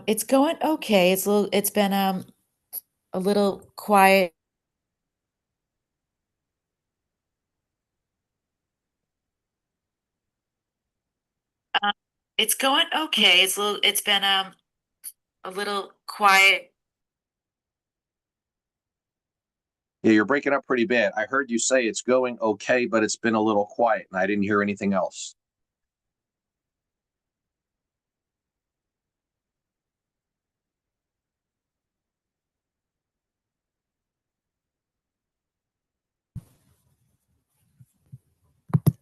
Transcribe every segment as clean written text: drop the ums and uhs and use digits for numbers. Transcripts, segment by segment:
It's going okay. It's been a little quiet. Um, it's going okay. It's been a little quiet. Yeah, you're breaking up pretty bad. I heard you say it's going okay, but it's been a little quiet, and I didn't hear anything else.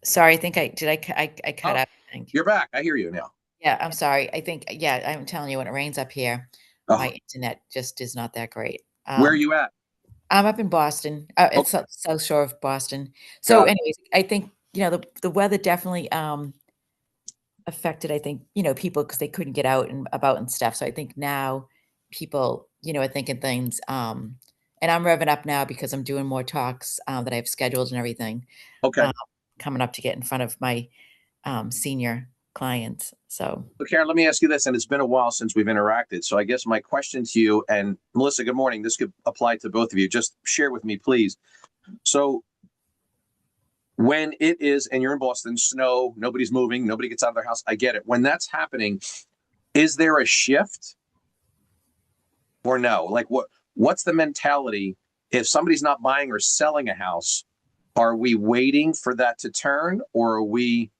Sorry, I think I cut Oh, out, I think. you're back. I hear you now. Yeah, I'm sorry. I think yeah, I'm telling you when it rains up here, my Oh, internet just is not that great. where are you at? I'm up in Boston. It's Okay, South Shore of Boston. So got it. anyways, I think, the weather definitely affected, I think, people because they couldn't get out and about and stuff. So I think now people, are thinking things. And I'm revving up now because I'm doing more talks that I've scheduled and everything Okay. um, coming up to get in front of my senior clients. So So, Karen, let me ask you this, and it's been a while since we've interacted. So, I guess my question to you, and Melissa, good morning. This could apply to both of you. Just share with me, please. So, when it is, and you're in Boston, snow, nobody's moving, nobody gets out of their house. I get it. When that's happening, is there a shift or no? Like, what's the mentality if somebody's not buying or selling a house? Are we waiting for that to turn, or are we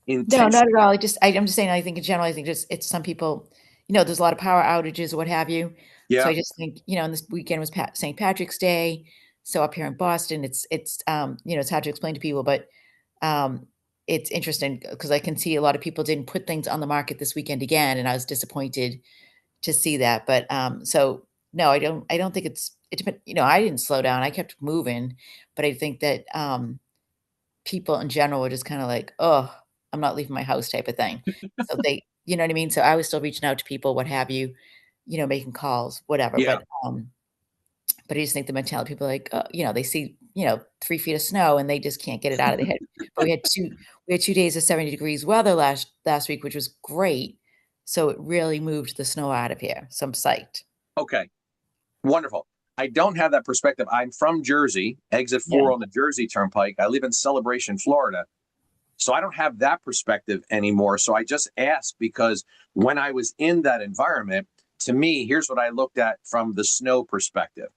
no, intentional? not at all. I'm just saying. I think in general, I think just it's some people. There's a lot of power outages or what have you. So Yeah. I just think, and this weekend was St. Patrick's Day. So up here in Boston, it's hard to explain to people, but um, it's interesting because I can see a lot of people didn't put things on the market this weekend again, and I was disappointed to see that. But so no, I don't think it's been. I didn't slow down. I kept moving, but I think that people in general were just kind of like, oh, I'm not leaving my house type of thing. So you know what I mean? So I was still reaching out to people, what have you, making calls, whatever. Yeah. But I just think the mentality people are like, they see, 3 feet of snow and they just can't get it out of their head. But we had 2 days of 70 degrees weather last week, which was great. So it really moved the snow out of here. So I'm psyched. Okay. Wonderful. I don't have that perspective. I'm from Jersey, exit Yeah. 4 on the Jersey Turnpike. I live in Celebration, Florida. So I don't have that perspective anymore. So I just ask because when I was in that environment, to me, here's what I looked at from the snow perspective.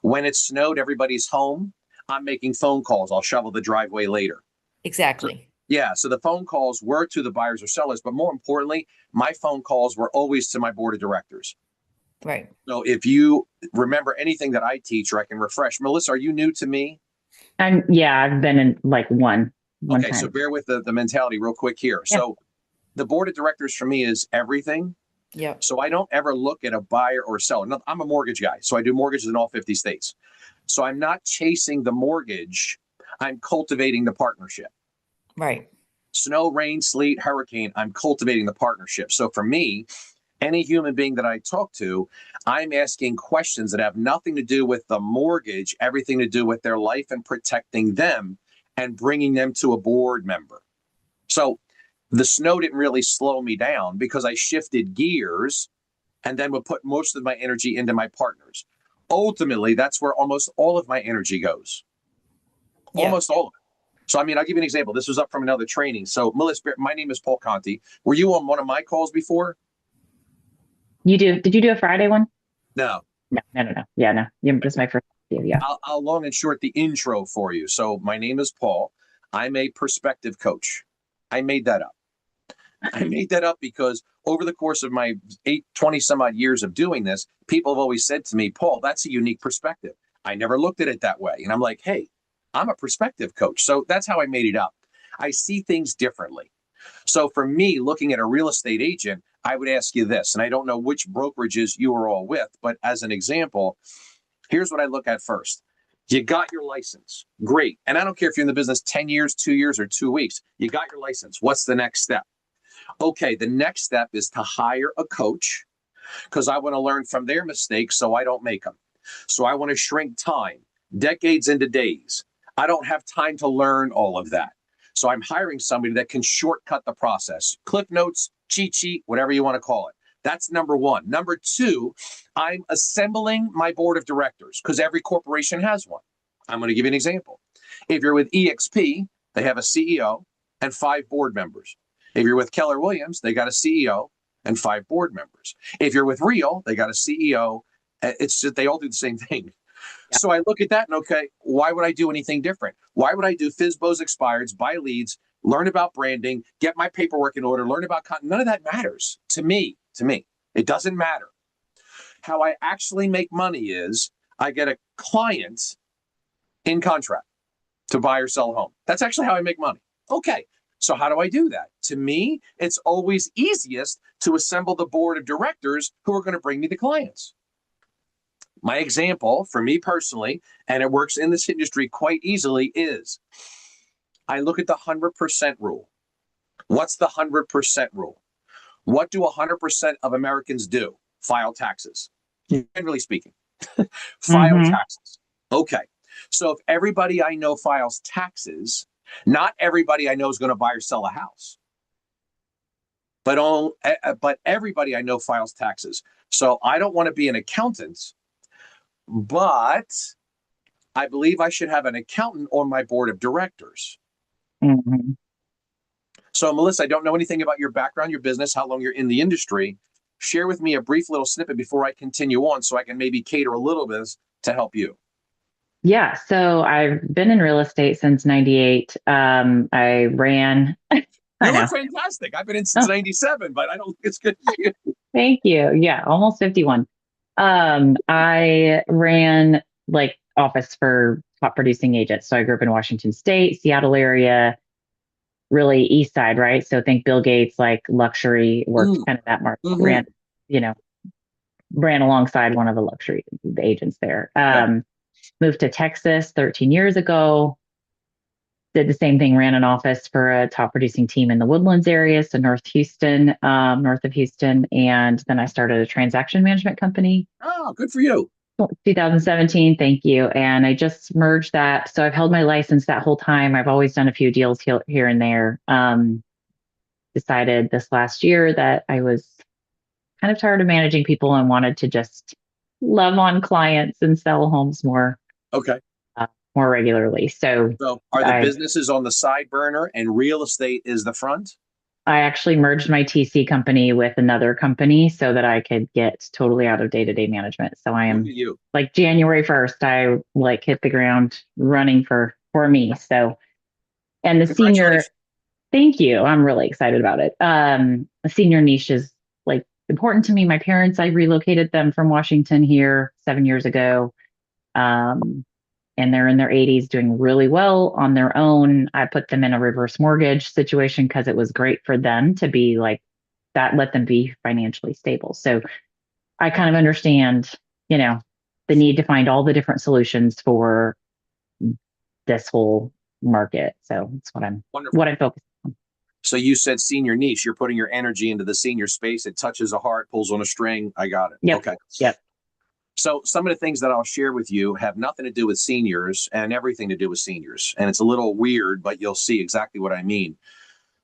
When it snowed, everybody's home. I'm making phone calls. I'll shovel the driveway later. So, Exactly. yeah. So the phone calls were to the buyers or sellers, but more importantly, my phone calls were always to my board of directors. Right. So if you remember anything that I teach or I can refresh, Melissa, are you new to me? Yeah, I've been in like one Okay, so time. bear with the mentality real quick here. Yeah. So the board of directors for me is everything. Yep. So I don't ever look at a buyer or seller. No, I'm a mortgage guy, so I do mortgages in all 50 states. So I'm not chasing the mortgage, I'm cultivating the partnership. Right. Snow, rain, sleet, hurricane, I'm cultivating the partnership. So for me, any human being that I talk to, I'm asking questions that have nothing to do with the mortgage, everything to do with their life and protecting them and bringing them to a board member. So the snow didn't really slow me down because I shifted gears and then would put most of my energy into my partners. Ultimately, that's where almost all of my energy goes. Yeah. Almost all of it. So, I mean, I'll give you an example. This was up from another training. So, Melissa, my name is Paul Conti. Were you on one of my calls before? Did you do a Friday one? No. No, no, no, no. Yeah, no. You're just my first idea. Yeah. I'll long and short the intro for you. So, my name is Paul. I'm a perspective coach. I made that up. I made that up because over the course of my 20 some odd years of doing this, people have always said to me, Paul, that's a unique perspective. I never looked at it that way. And I'm like, hey, I'm a perspective coach. So that's how I made it up. I see things differently. So for me, looking at a real estate agent, I would ask you this, and I don't know which brokerages you are all with, but as an example, here's what I look at first. You got your license. Great. And I don't care if you're in the business 10 years, 2 years, or 2 weeks. You got your license. What's the next step? Okay, the next step is to hire a coach because I want to learn from their mistakes so I don't make them. So I want to shrink time, decades into days. I don't have time to learn all of that. So I'm hiring somebody that can shortcut the process. Clip notes, cheat sheet, whatever you want to call it. That's number one. Number two, I'm assembling my board of directors because every corporation has one. I'm going to give you an example. If you're with EXP, they have a CEO and 5 board members. If you're with Keller Williams, they got a CEO and 5 board members. If you're with Real, they got a CEO. It's just, they all do the same thing. Yeah. So I look at that and, okay, why would I do anything different? Why would I do FSBOs, expireds, buy leads, learn about branding, get my paperwork in order, learn about content? None of that matters to me. It doesn't matter. How I actually make money is I get a client in contract to buy or sell a home. That's actually how I make money. Okay, so how do I do that? To me, it's always easiest to assemble the board of directors who are going to bring me the clients. My example for me personally, and it works in this industry quite easily, is I look at the 100% rule. What's the 100% rule? What do 100% of Americans do? File taxes. Generally speaking, file taxes. Okay. So if everybody I know files taxes, not everybody I know is going to buy or sell a house. But everybody I know files taxes. So I don't want to be an accountant, but I believe I should have an accountant on my board of directors. Mm-hmm. So, Melissa, I don't know anything about your background, your business, how long you're in the industry. Share with me a brief little snippet before I continue on so I can maybe cater a little bit to help you. Yeah. So I've been in real estate since 98. I ran, I You know. look fantastic. I've been in since 97, but I don't think it's good for you. Thank you. Yeah. Almost 51. I ran like office for top producing agents. So I grew up in Washington State, Seattle area, really East Side, right? So think Bill Gates, like luxury, worked kind of that market, ran, ran alongside one of the luxury agents there. Moved to Texas 13 years ago. Did the same thing, ran an office for a top producing team in the Woodlands area, so north of Houston. And then I started a transaction management company. Oh, good for you. 2017, thank you. And I just merged that. So I've held my license that whole time. I've always done a few deals here and there. Decided this last year that I was kind of tired of managing people and wanted to just love on clients and sell homes more. Okay. More regularly. So are the businesses on the side burner and real estate is the front? I actually merged my TC company with another company so that I could get totally out of day-to-day management. So I am like January 1st, I like hit the ground running for me. So, and the senior, thank you. I'm really excited about it. The senior niche is like important to me. My parents, I relocated them from Washington here 7 years ago. And they're in their 80s doing really well on their own. I put them in a reverse mortgage situation because it was great for them to be like that, let them be financially stable. So I kind of understand, the need to find all the different solutions for this whole market. So that's what I'm focused on. So you said senior niche, you're putting your energy into the senior space. It touches a heart, pulls on a string. I got it. Yep. Okay. Yep. So some of the things that I'll share with you have nothing to do with seniors and everything to do with seniors. And it's a little weird, but you'll see exactly what I mean.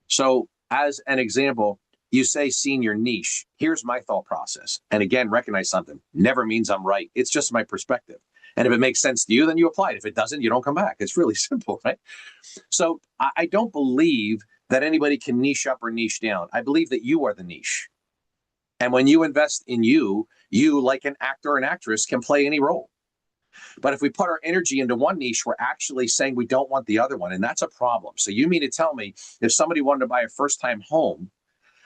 So as an example, you say senior niche. Here's my thought process. And again, recognize something. Never means I'm right. It's just my perspective. And if it makes sense to you, then you apply it. If it doesn't, you don't come back. It's really simple, right? So I don't believe that anybody can niche up or niche down. I believe that you are the niche. And when you invest in you, like an actor or an actress, can play any role. But if we put our energy into one niche, we're actually saying we don't want the other one. And that's a problem. So you mean to tell me if somebody wanted to buy a first-time home?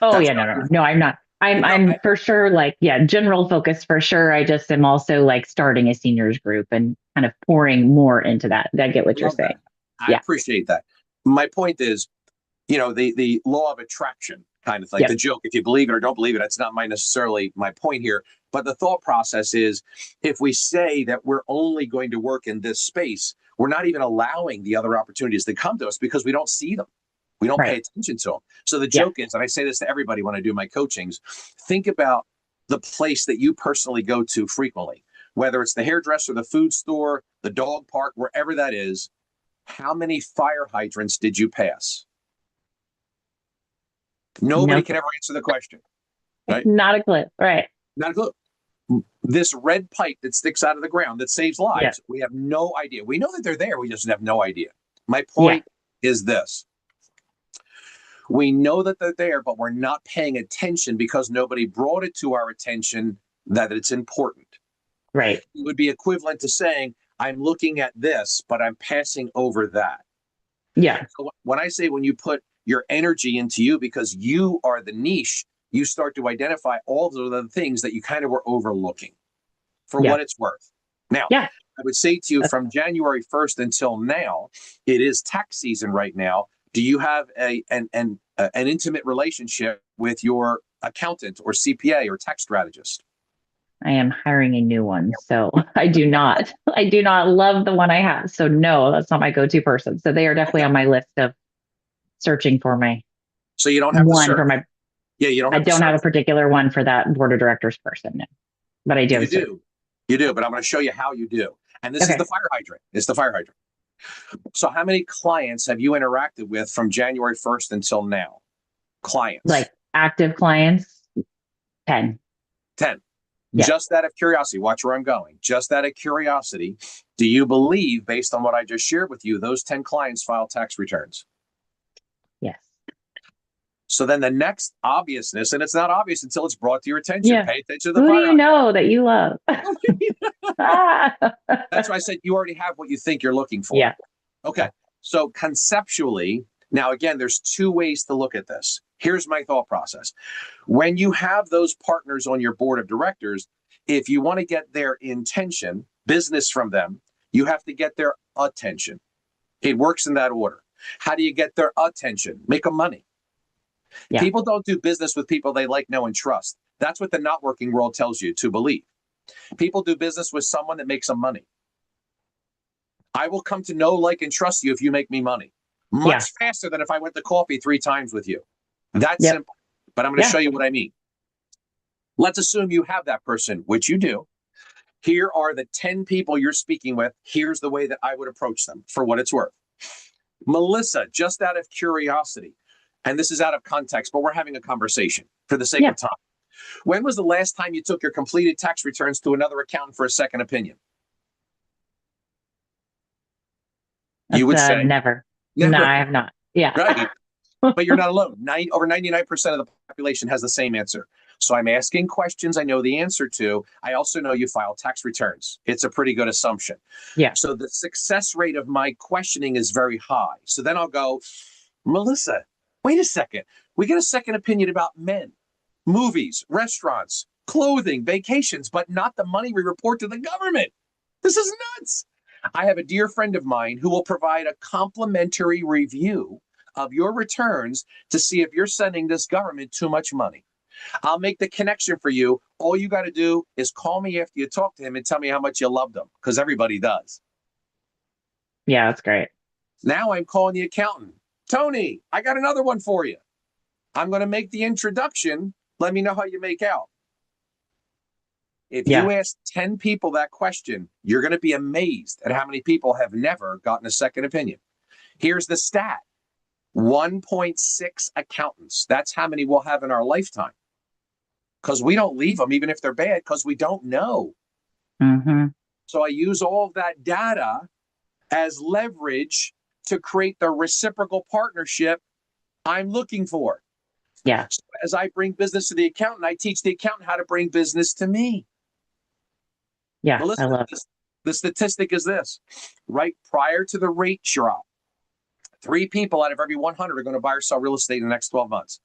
Oh, yeah, no, I'm not. I'm for sure, like, general focus for sure. I just am also like starting a seniors group and kind of pouring more into that. I get what you're saying. I appreciate that. My point is, the law of attraction kind of thing, the joke, if you believe it or don't believe it, that's not necessarily my point here. But the thought process is, if we say that we're only going to work in this space, we're not even allowing the other opportunities to come to us because we don't see them. We don't pay attention to them. So the joke is, and I say this to everybody when I do my coachings, think about the place that you personally go to frequently, whether it's the hairdresser, the food store, the dog park, wherever that is. How many fire hydrants did you pass? Nobody can ever answer the question. right? Not a clue. Right. Not a clue. This red pipe that sticks out of the ground that saves Yeah. lives, we have no idea. We know that they're there. We just have no idea. My Yeah. point is this. We know that they're there, but we're not paying attention because nobody brought it to our attention that it's important. Right. It would be equivalent to saying, I'm looking at this, but I'm passing over that. Yeah. So when I say when you put your energy into you because you are the niche, you start to identify all of the other things that you kind of were overlooking for Yeah. what it's worth. Now, Yeah. I would say to you from January 1st until now, it is tax season right now. Do you have an intimate relationship with your accountant or CPA or tax strategist? I am hiring a new one. So I do not. I do not love the one I have. So no, that's not my go-to person. So they are definitely Okay. on my list of searching for my So you don't have to one search. for my. Yeah, you don't I have to don't have search. a particular one for that board of directors person, no. But I do have You a search. do. You do, but I'm going to show you how you do. And this is Okay. the fire hydrant. It's the fire hydrant. So how many clients have you interacted with from January 1st until now? Clients. Like active clients, 10. 10. Yeah. Just out of curiosity, watch where I'm going. Just out of curiosity, do you believe, based on what I just shared with you, those 10 clients file tax returns? Yes. So then the next obviousness, and it's not obvious until it's brought to your attention. Yeah. Pay attention to the Who do fire you hydrant. know that you love? That's why I said you already have what you think you're looking for. Yeah. Okay. So conceptually, now again, there's two ways to look at this. Here's my thought process. When you have those partners on your board of directors, if you want to get their intention, business from them, you have to get their attention. It works in that order. How do you get their attention? Make them money. Yeah. People don't do business with people they like, know, and trust. That's what the not working world tells you to believe. People do business with someone that makes them money. I will come to know, like, and trust you if you make me money. Much faster than if I went to coffee 3 times with you. That's simple. But I'm going to show you what I mean. Let's assume you have that person, which you do. Here are the 10 people you're speaking with. Here's the way that I would approach them for what it's worth. Melissa, just out of curiosity, and this is out of context, but we're having a conversation for the sake of time. When was the last time you took your completed tax returns to another accountant for a second opinion? You would say never. No, I have not. Yeah. Right. But you're not alone. Over 99% of the population has the same answer. So I'm asking questions I know the answer to. I also know you file tax returns. It's a pretty good assumption. Yeah. So the success rate of my questioning is very high. So then I'll go, Melissa, wait a second. We get a second opinion about men, movies, restaurants, clothing, vacations, but not the money we report to the government. This is nuts. I have a dear friend of mine who will provide a complimentary review of your returns to see if you're sending this government too much money. I'll make the connection for you. All you got to do is call me after you talk to him and tell me how much you loved him, because everybody does. Yeah, that's great. Now I'm calling the accountant. Tony, I got another one for you. I'm going to make the introduction. Let me know how you make out. If you ask 10 people that question, you're going to be amazed at how many people have never gotten a second opinion. Here's the stat. 1.6 accountants. That's how many we'll have in our lifetime. Because we don't leave them, even if they're bad, because we don't know. Mm-hmm. So I use all of that data as leverage to create the reciprocal partnership I'm looking for. Yeah. So as I bring business to the accountant, I teach the accountant how to bring business to me. Yeah, Melissa, I love the statistic is this. Right prior to the rate drop, 3 people out of every 100 are going to buy or sell real estate in the next 12 months.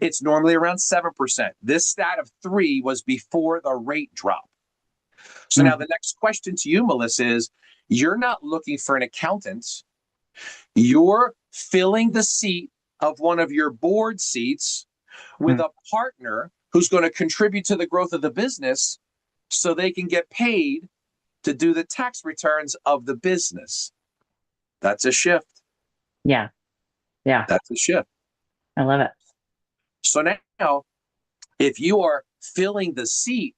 It's normally around 7%. This stat of 3 was before the rate drop. So now the next question to you, Melissa, is you're not looking for an accountant. You're filling the seat of one of your board seats with a partner who's going to contribute to the growth of the business so they can get paid to do the tax returns of the business. That's a shift. Yeah. Yeah. That's a shift. I love it. So now, if you are filling the seat,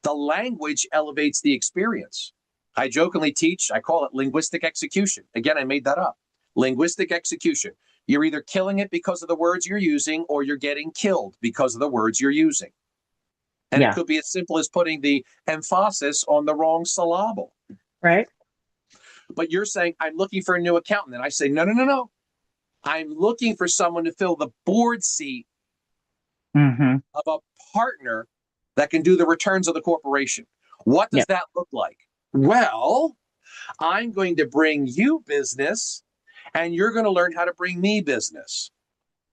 the language elevates the experience. I jokingly teach, I call it linguistic execution. Again, I made that up. Linguistic execution. You're either killing it because of the words you're using or you're getting killed because of the words you're using. And it could be as simple as putting the emphasis on the wrong syllable. Right. But you're saying, I'm looking for a new accountant. And I say, no, no, no, no. I'm looking for someone to fill the board seat of a partner that can do the returns of the corporation. What does that look like? Well, I'm going to bring you business and you're going to learn how to bring me business.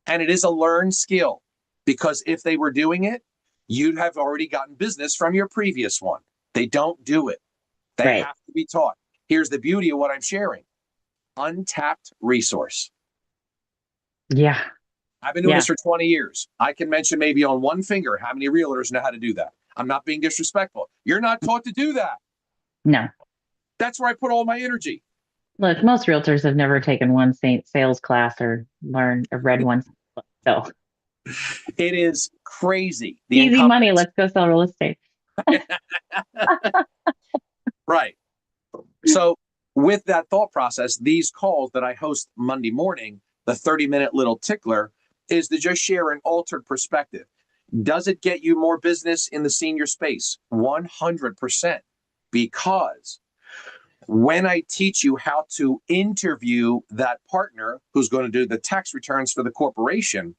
And it is a learned skill, because if they were doing it, you'd have already gotten business from your previous one. They don't do it. They have to be taught. Here's the beauty of what I'm sharing. Untapped resource. Yeah. I've been doing this for 20 years. I can mention maybe on one finger how many realtors know how to do that. I'm not being disrespectful. You're not taught to do that. No. That's where I put all my energy. Look, most realtors have never taken one sales class or read one. So it is crazy. Easy money. Let's go sell real estate. Right. So with that thought process, these calls that I host Monday morning, the 30-minute little tickler, is to just share an altered perspective. Does it get you more business in the senior space? 100%. Because when I teach you how to interview that partner who's going to do the tax returns for the corporation,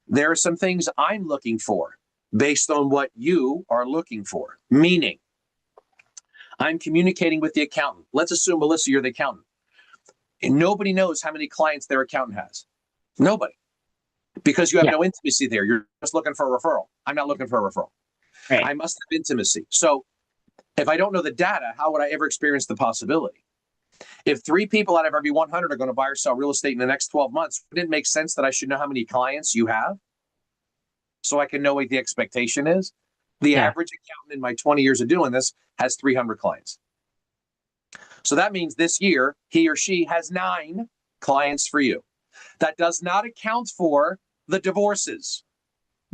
there are some things I'm looking for based on what you are looking for. Meaning, I'm communicating with the accountant. Let's assume, Melissa, you're the accountant. And nobody knows how many clients their accountant has. Nobody. Because you have no intimacy there. You're just looking for a referral. I'm not looking for a referral. Right. I must have intimacy. So if I don't know the data, how would I ever experience the possibility? If 3 people out of every 100 are going to buy or sell real estate in the next 12 months, wouldn't it make sense that I should know how many clients you have so I can know what the expectation is? The average accountant in my 20 years of doing this has 300 clients. So that means this year, he or she has 9 clients for you. That does not account for the divorces.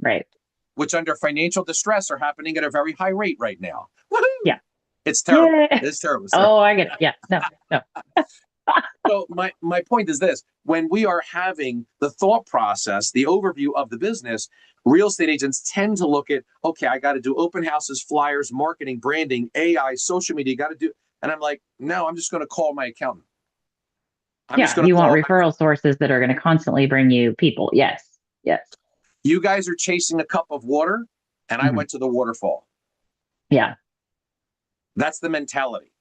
Right. Which under financial distress are happening at a very high rate right now. Woo-hoo! Yeah. It's terrible. Yeah. It's terrible. Oh, I get it. Yeah. No. So my point is this. When we are having the thought process, the overview of the business, real estate agents tend to look at, okay, I got to do open houses, flyers, marketing, branding, AI, social media, got to do. And I'm like, no, I'm just going to call my accountant. You want referral sources that are going to constantly bring you people. Yes. You guys are chasing a cup of water, and I went to the waterfall. Yeah. That's the mentality.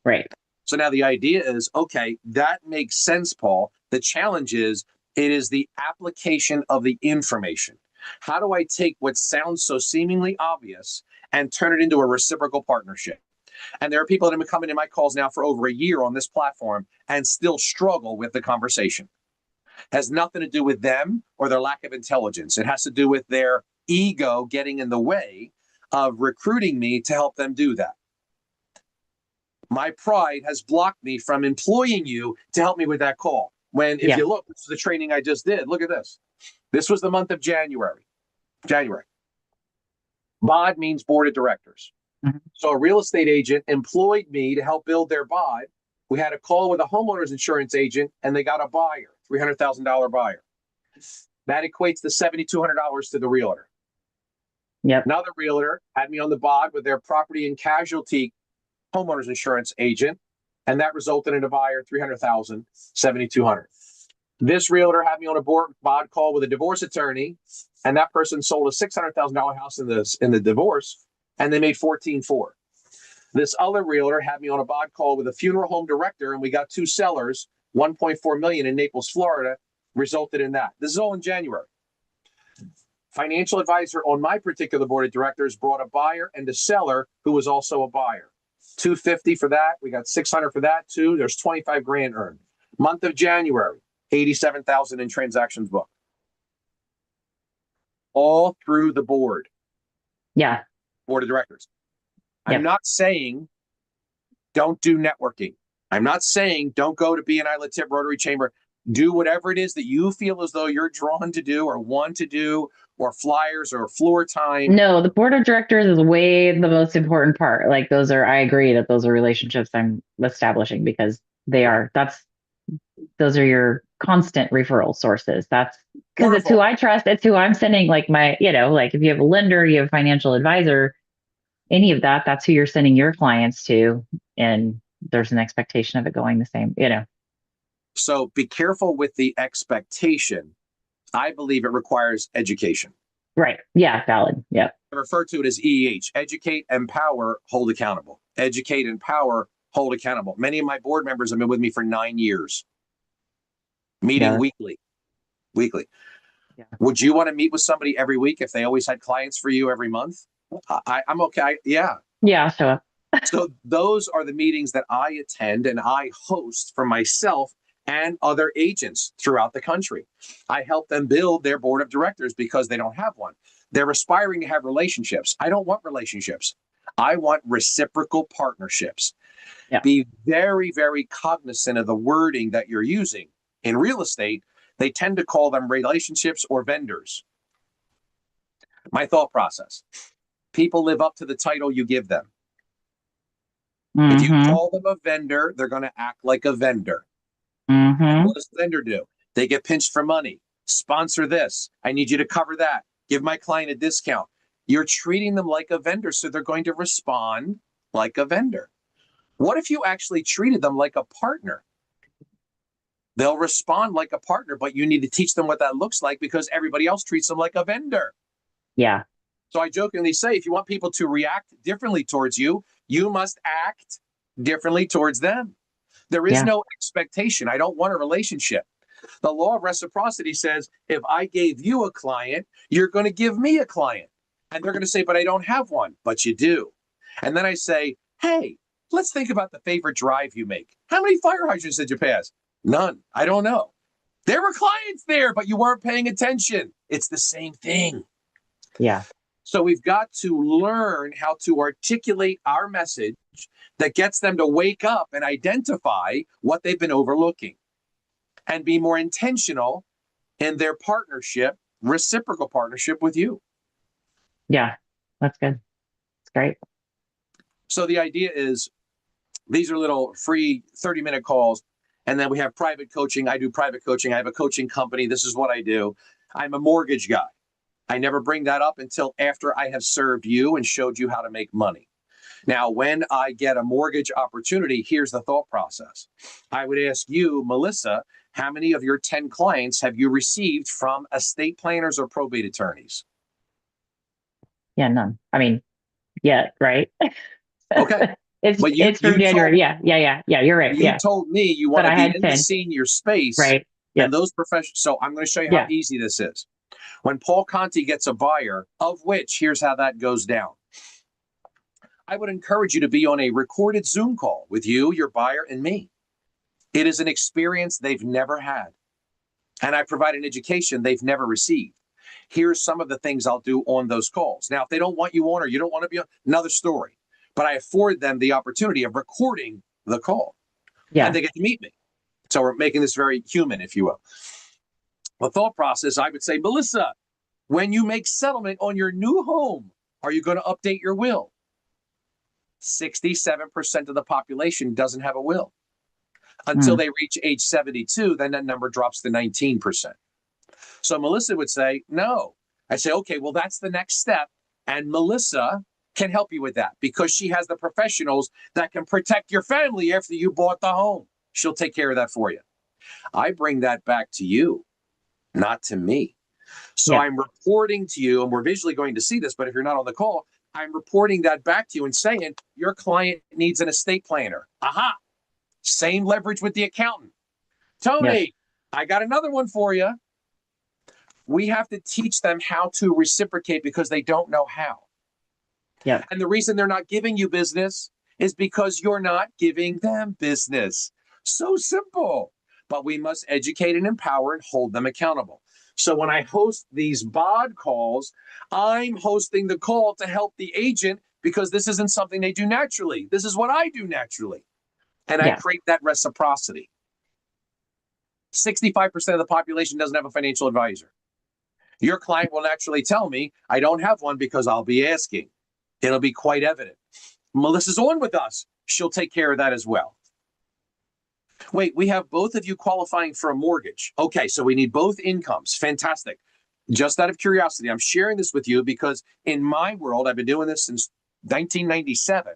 Right. So now the idea is, okay, that makes sense, Paul. The challenge is, it is the application of the information. How do I take what sounds so seemingly obvious and turn it into a reciprocal partnership? And there are people that have been coming in my calls now for over a year on this platform and still struggle with the conversation. Has nothing to do with them or their lack of intelligence. It has to do with their ego getting in the way of recruiting me to help them do that. My pride has blocked me from employing you to help me with that call. When, if you look, this is the training I just did. Look at this. This was the month of January. BOD means board of directors. So a real estate agent employed me to help build their BOD. We had a call with a homeowner's insurance agent, and they got a buyer, $300,000 buyer. That equates to $7,200 to the realtor. Yep. Another realtor had me on the BOD with their property and casualty homeowner's insurance agent, and that resulted in a buyer, $300,000, $7,200. This realtor had me on a BOD call with a divorce attorney, and that person sold a $600,000 house in the divorce, and they made $14,400. This other realtor had me on a BOD call with a funeral home director, and we got 2 sellers, $1.4 million in Naples, Florida, resulted in that. This is all in January. Financial advisor on my particular board of directors brought a buyer and a seller who was also a buyer. $250 for that. We got $600 for that too. There's $25,000 earned. Month of January, $87,000 in transactions booked. All through the board. Yeah. Board of directors. I'm not saying don't do networking. I'm not saying don't go to BNI Latip Rotary Chamber. Do whatever it is that you feel as though you're drawn to do or want to do, or flyers or floor time. No, the board of directors is way the most important part. Like I agree that those are relationships I'm establishing, because those are your constant referral sources. because it's who I trust. It's who I'm sending like my, like if you have a lender, you have a financial advisor, any of that, that's who you're sending your clients to. And there's an expectation of it going the same. So be careful with the expectation. I believe it requires education. Right. Yeah. Valid. Yeah. I refer to it as EEH, educate, empower, hold accountable. Educate, empower, hold accountable. Many of my board members have been with me for 9 years, meeting weekly. Yeah. Would you want to meet with somebody every week if they always had clients for you every month? I'm okay. Yeah. Yeah. So So those are the meetings that I attend and I host for myself and other agents throughout the country. I help them build their board of directors because they don't have one. They're aspiring to have relationships. I don't want relationships. I want reciprocal partnerships. Yeah. Be very, very cognizant of the wording that you're using. In real estate, they tend to call them relationships or vendors. My thought process: people live up to the title you give them. If you call them a vendor, they're going to act like a vendor. And what does the vendor do? They get pinched for money. Sponsor this. I need you to cover that. Give my client a discount. You're treating them like a vendor, so they're going to respond like a vendor. What if you actually treated them like a partner? They'll respond like a partner, but you need to teach them what that looks like because everybody else treats them like a vendor. Yeah. So I jokingly say, if you want people to react differently towards you, you must act differently towards them. There is no expectation. I don't want a relationship. The law of reciprocity says, if I gave you a client, you're going to give me a client. And they're going to say, but I don't have one. But you do. And then I say, hey, let's think about the favorite drive you make. How many fire hydrants did you pass? None. I don't know. There were clients there, but you weren't paying attention. It's the same thing. Yeah. So we've got to learn how to articulate our message that gets them to wake up and identify what they've been overlooking and be more intentional in their partnership, reciprocal partnership with you. Yeah, that's good. That's great. So the idea is these are little free 30-minute calls. And then we have private coaching. I do private coaching. I have a coaching company. This is what I do. I'm a mortgage guy. I never bring that up until after I have served you and showed you how to make money. Now, when I get a mortgage opportunity, here's the thought process. I would ask you, Melissa, how many of your 10 clients have you received from estate planners or probate attorneys? Yeah, none. I mean, yeah, right. Okay. It's from January. Yeah. You're right. You told me you want to be in the senior space. Right. Yep. And those professionals. So I'm going to show you how easy this is. When Paul Conti gets a buyer, of which, here's how that goes down. I would encourage you to be on a recorded Zoom call with you, your buyer, and me. It is an experience they've never had. And I provide an education they've never received. Here's some of the things I'll do on those calls. Now, if they don't want you on or you don't want to be on, another story. But I afford them the opportunity of recording the call. Yeah. And they get to meet me. So we're making this very human, if you will. The thought process, I would say, Melissa, when you make settlement on your new home, are you going to update your will? 67% of the population doesn't have a will. Until they reach age 72, then that number drops to 19%. So Melissa would say, no. I say, okay, well, that's the next step. And Melissa can help you with that because she has the professionals that can protect your family after you bought the home. She'll take care of that for you. I bring that back to you, not to me. So I'm reporting to you, and we're visually going to see this, but if you're not on the call, I'm reporting that back to you and saying, your client needs an estate planner. Aha. Same leverage with the accountant. Tony, I got another one for you. We have to teach them how to reciprocate because they don't know how. Yeah. And the reason they're not giving you business is because you're not giving them business. So simple. But we must educate and empower and hold them accountable. So when I host these BOD calls, I'm hosting the call to help the agent because this isn't something they do naturally. This is what I do naturally. And I create that reciprocity. 65% of the population doesn't have a financial advisor. Your client will naturally tell me, I don't have one because I'll be asking. It'll be quite evident. Melissa's on with us. She'll take care of that as well. Wait, we have both of you qualifying for a mortgage. Okay, so we need both incomes. Fantastic. Just out of curiosity, I'm sharing this with you because in my world, I've been doing this since 1997.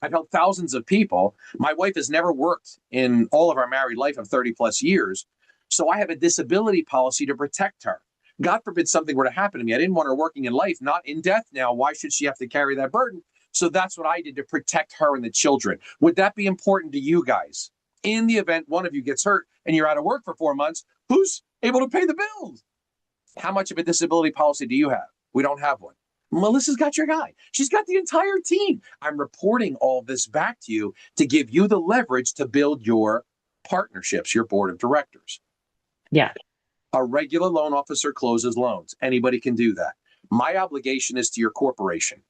I've helped thousands of people. My wife has never worked in all of our married life of 30 plus years. So I have a disability policy to protect her. God forbid something were to happen to me. I didn't want her working in life, not in death now. Why should she have to carry that burden? So that's what I did to protect her and the children. Would that be important to you guys? In the event one of you gets hurt and you're out of work for 4 months, who's able to pay the bills? How much of a disability policy do you have? We don't have one. Melissa's got your guy. She's got the entire team. I'm reporting all this back to you to give you the leverage to build your partnerships, your board of directors. Yeah. A regular loan officer closes loans. Anybody can do that. My obligation is to your corporation.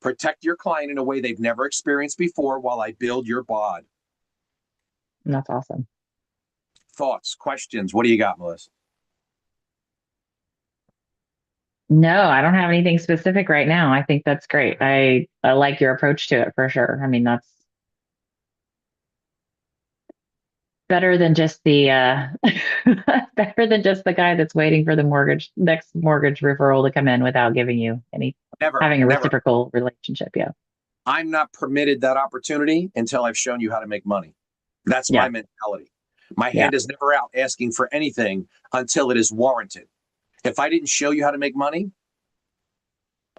Protect your client in a way they've never experienced before while I build your bod. That's awesome. Thoughts, questions? What do you got, Melissa? No, I don't have anything specific right now. I think that's great. I like your approach to it for sure. I mean, that's better than just the better than just the guy that's waiting for the next mortgage referral to come in without giving you any having a reciprocal relationship. Yeah. I'm not permitted that opportunity until I've shown you how to make money. That's my mentality. My hand is never out asking for anything until it is warranted. If I didn't show you how to make money,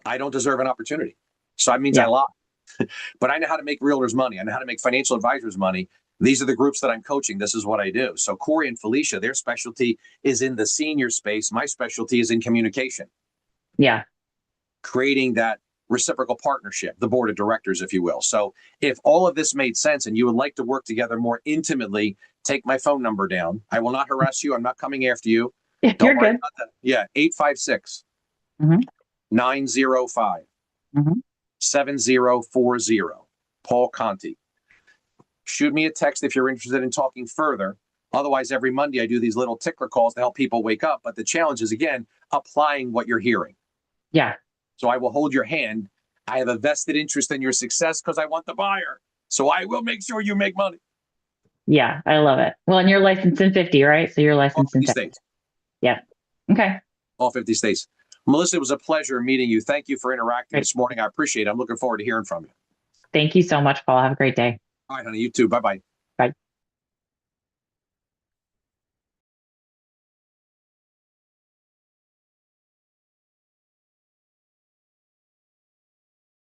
I don't deserve an opportunity. So that means I lied. But I know how to make realtors money. I know how to make financial advisors money. These are the groups that I'm coaching. This is what I do. So Corey and Felicia, their specialty is in the senior space. My specialty is in communication. Yeah. Creating that reciprocal partnership, the board of directors, if you will. So if all of this made sense and you would like to work together more intimately, take my phone number down. I will not harass you. I'm not coming after you. Don't You're worry good. About that. Yeah. 856 905 7040. Paul Conti. Shoot me a text if you're interested in talking further. Otherwise, every Monday I do these little tickler calls to help people wake up. But the challenge is, again, applying what you're hearing. Yeah. So I will hold your hand. I have a vested interest in your success because I want the buyer. So I will make sure you make money. Yeah, I love it. Well, and you're licensed in 50, right? So you're licensed in 50 states. Yeah. Okay. All 50 states. Melissa, it was a pleasure meeting you. Thank you for interacting this morning. I appreciate it. I'm looking forward to hearing from you. Thank you so much, Paul. Have a great day. All right, honey. You too. Bye-bye.